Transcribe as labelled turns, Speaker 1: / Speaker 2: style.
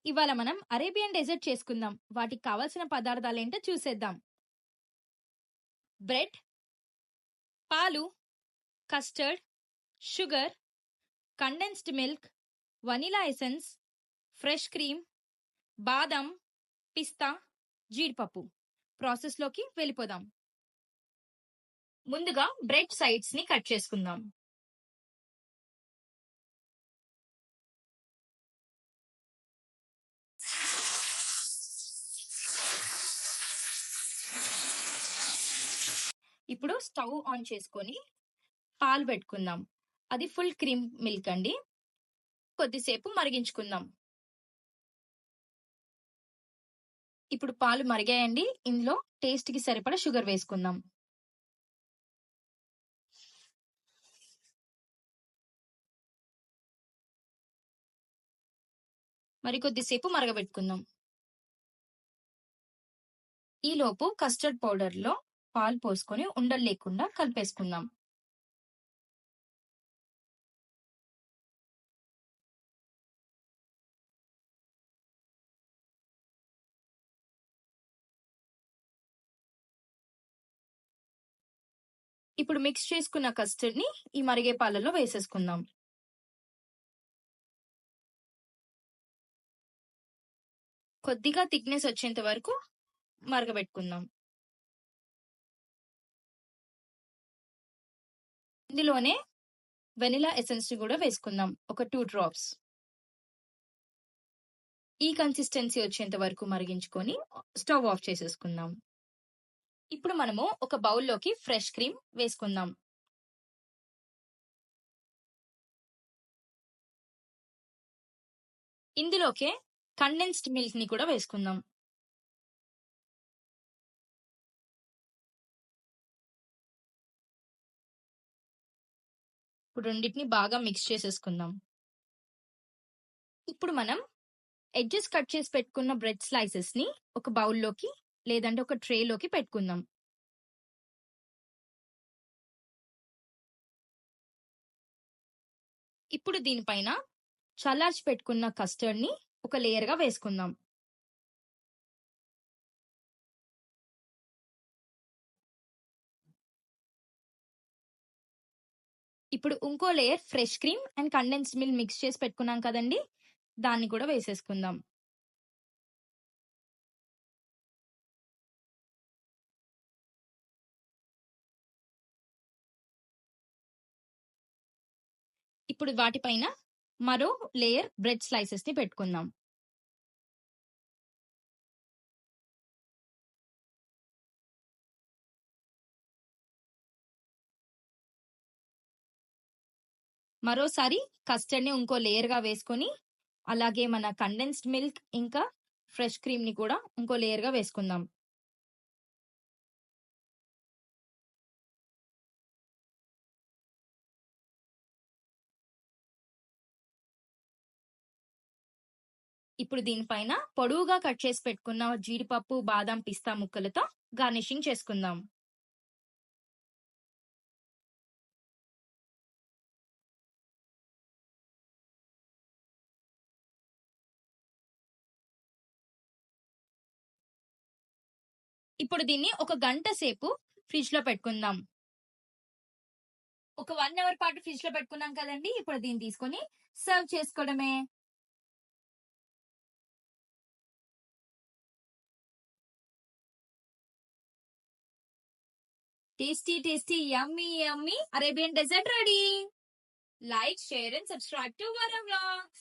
Speaker 1: ఇవాళ మనం Arabian dessert చేసుకుందాం. వాటికి కావాల్సిన పదార్థాలేంటో చూసేద్దాం. బ్రెడ్, పాలు, custard, sugar, condensed milk, vanilla essence, fresh cream, బాదం, పిస్తా, జీడిపప్పు. ప్రాసెస్‌లోకి వెళ్ళిపోదాం. ముందుగా బ్రెడ్ సైడ్స్‌ని కట్ చేసుకుందాం. ఇప్పుడు స్టవ్ ఆన్ చేసుకొని పాలు పెట్టుకుందాం. అది ఫుల్ క్రీమ్ మిల్క్ అండి. కొద్దిసేపు మరిగించుకుందాం. ఇప్పుడు పాలు మరిగాయండి. ఇందులో టేస్ట్‌కి సరిపడా షుగర్ వేసుకుందాం. మరి కొద్దిసేపు మరగబెట్టుకుందాం. ఈలోపు కస్టర్డ్ పౌడర్‌లో పాలు పోసుకొని ఉండలు లేకుండా కలిపేసుకుందాం. ఇప్పుడు మిక్స్ చేసుకున్న కస్టర్డ్‌ని ఈ మరిగే పాలలో వేసేసుకుందాం. కొద్దిగా థిక్‌నెస్ వచ్చేంత వరకు మరగబెట్టుకుందాం. ఇందులోనే వెనిలా ఎసెన్స్‌ని కూడా వేసుకుందాం. ఒక 2 డ్రాప్స్. ఈ కన్సిస్టెన్సీ వచ్చేంత వరకు మరిగించుకొని స్టవ్ ఆఫ్ చేసేసుకుందాం. ఇప్పుడు మనము ఒక బౌల్‌లోకి ఫ్రెష్ క్రీమ్ వేసుకుందాం. ఇందులోకే కండెన్స్డ్ మిల్క్‌ని కూడా వేసుకుందాం. ఇప్పుడు రెండిటిని బాగా మిక్స్ చేసేసుకుందాం. ఇప్పుడు మనం ఎడ్జెస్ కట్ చేసి పెట్టుకున్న బ్రెడ్ స్లైసెస్ ని ఒక బౌల్‌లోకి లేదంటే ఒక ట్రేలోకి పెట్టుకుందాం. ఇప్పుడు దీనిపైన చల్లార్చి పెట్టుకున్న కస్టర్డ్ ని ఒక లేయర్ గా వేసుకుందాం. ఇప్పుడు ఇంకో layer fresh cream and condensed milk mix చేసి పెట్టుకున్నాం కదండి, దాన్ని కూడా వేసేసుకుందాం. ఇప్పుడు వాటిపైన మరో లేయర్ బ్రెడ్ స్లైసెస్ ని పెట్టుకుందాం. మరోసారి కస్టర్డ్ ని ఇంకో లేయర్ గా వేసుకొని అలాగే మన కండెన్స్డ్ మిల్క్ ఇంకా ఫ్రెష్ క్రీమ్ ని కూడా ఇంకో లేయర్ గా వేసుకుందాం. ఇప్పుడు దీనిపైన పొడవుగా కట్ చేసి పెట్టుకున్న జీడిపప్పు, బాదం, పిస్తా ముక్కలతో గార్నిషింగ్ చేసుకుందాం. ఇప్పుడు దీన్ని ఒక గంట సేపు ఫ్రిడ్జ్ లో పెట్టుకుందాం. ఒక 1 అవర్ పాటు ఫ్రిడ్జ్ లో పెట్టుకున్నాం కదండి, ఇప్పుడు దీన్ని తీసుకొని సర్వ్ చేసుకోవడమే. Tasty tasty yummy yummy Arabian dessert ready. Like, share and subscribe to Vara Vlogs.